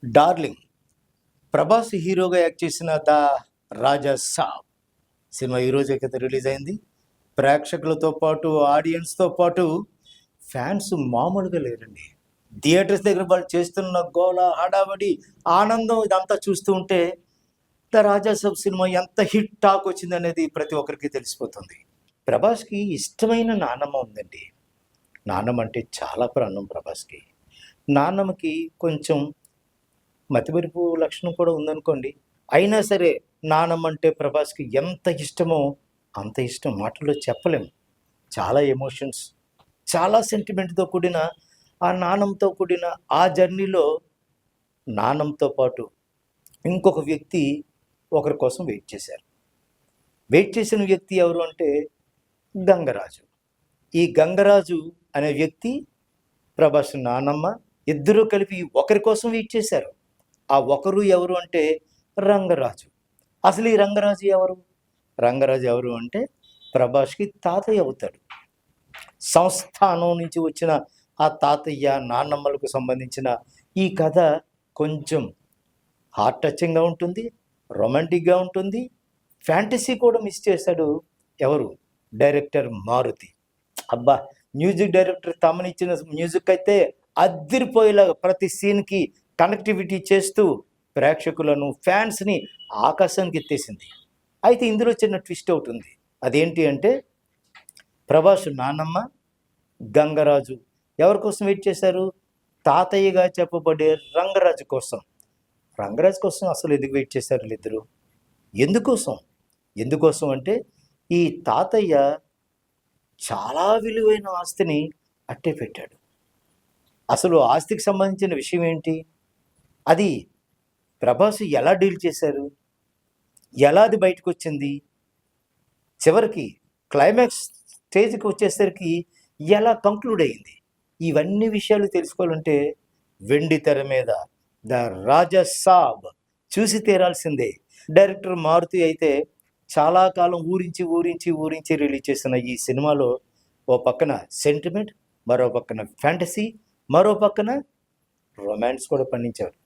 Darling Prabhas హీరోగా act చేసిన the Raja Saab cinema ఈ రోజే కదా రిలీజ్ అయింది. ప్రేక్షకులతో పాటు ఆడియన్స్తో పాటు ఫ్యాన్స్ మామూలుగా లేరండి. థియేటర్స్ దగ్గర వాళ్ళు చేస్తున్న గోల, హడావడి, ఆనందం ఇదంతా చూస్తూ ఉంటే ద రాజా సాబ్ సినిమా ఎంత హిట్ టాక్ వచ్చిందనేది ప్రతి ఒక్కరికి తెలిసిపోతుంది. ప్రభాస్కి ఇష్టమైన నాన్నమ్మ ఉందండి. నాన్నమ్మ అంటే చాలా ప్రాణం ప్రభాస్కి. నాన్నమ్మకి కొంచెం మతిమరుపు లక్షణం కూడా ఉందనుకోండి. అయినా సరే నానమ్మ అంటే ప్రభాస్‌కి ఎంత ఇష్టమో అంత ఇష్టం మాటల్లో చెప్పలేం. చాలా ఎమోషన్స్, చాలా సెంటిమెంట్‌తో కూడిన ఆ నాన్నమ్మతో కూడిన ఆ జర్నీలో నాన్నమ్మతో పాటు ఇంకొక వ్యక్తి ఒకరి కోసం వెయిట్ చేశారు. వెయిట్ చేసిన వ్యక్తి ఎవరు అంటే గంగరాజు. ఈ గంగరాజు అనే వ్యక్తి, ప్రభాస్ నానమ్మ ఇద్దరూ కలిపి ఒకరి కోసం వెయిట్ చేశారు. ఆ ఒకరు ఎవరు అంటే రంగరాజు. అసలు ఈ రంగరాజు ఎవరు? రంగరాజు ఎవరు అంటే ప్రభాస్‌కి తాతయ్య అవుతాడు. సంస్థానం నుంచి వచ్చిన ఆ తాతయ్య, నాన్నమ్మలకు సంబంధించిన ఈ కథ కొంచెం హార్ట్ టచింగ్‌గా ఉంటుంది, రొమాంటిక్‌గా ఉంటుంది. ఫ్యాంటసీ కూడా మిక్స్ చేశాడు ఎవరు? డైరెక్టర్ మారుతి. అబ్బా! మ్యూజిక్ డైరెక్టర్ తమనిచ్చిన మ్యూజిక్ అయితే అద్దిరిపోయేలాగా ప్రతి సీన్‌కి కనెక్టివిటీ చేస్తూ ప్రేక్షకులను, ఫ్యాన్స్‌ని ఆకాశానికి ఎత్తేసింది. అయితే ఇందులో చిన్న ట్విస్ట్ ఒకటి ఉంది. అదేంటి అంటే ప్రభాస్ నాన్నమ్మ, గంగరాజు ఎవరి కోసం వెయిట్ చేశారు? తాతయ్యగా చెప్పబడే రంగరాజు కోసం. రంగరాజు కోసం అసలు ఎందుకు వెయిట్ చేశారు వీళ్ళిద్దరూ? ఎందుకోసం? ఎందుకోసం అంటే ఈ తాతయ్య చాలా విలువైన ఆస్తిని అట్టే పెట్టాడు. అసలు ఆస్తికి సంబంధించిన విషయం ఏంటి? అది ప్రభాస్ ఎలా డీల్ చేశారు? ఎలా అది బయటకొచ్చింది? చివరికి క్లైమాక్స్ స్టేజ్‌కి వచ్చేసరికి ఎలా కంక్లూడ్ అయింది? ఇవన్నీ విషయాలు తెలుసుకోవాలంటే వెండి తెర మీద ద రాజా సాబ్ చూసి తీరాల్సిందే. డైరెక్టర్ మారుతి అయితే చాలా కాలం ఊరించి రిలీజ్ చేసిన ఈ సినిమాలో ఓ పక్కన సెంటిమెంట్, మరో పక్కన ఫ్యాంటసీ, మరో పక్కన రొమాన్స్ కూడా పండించారు.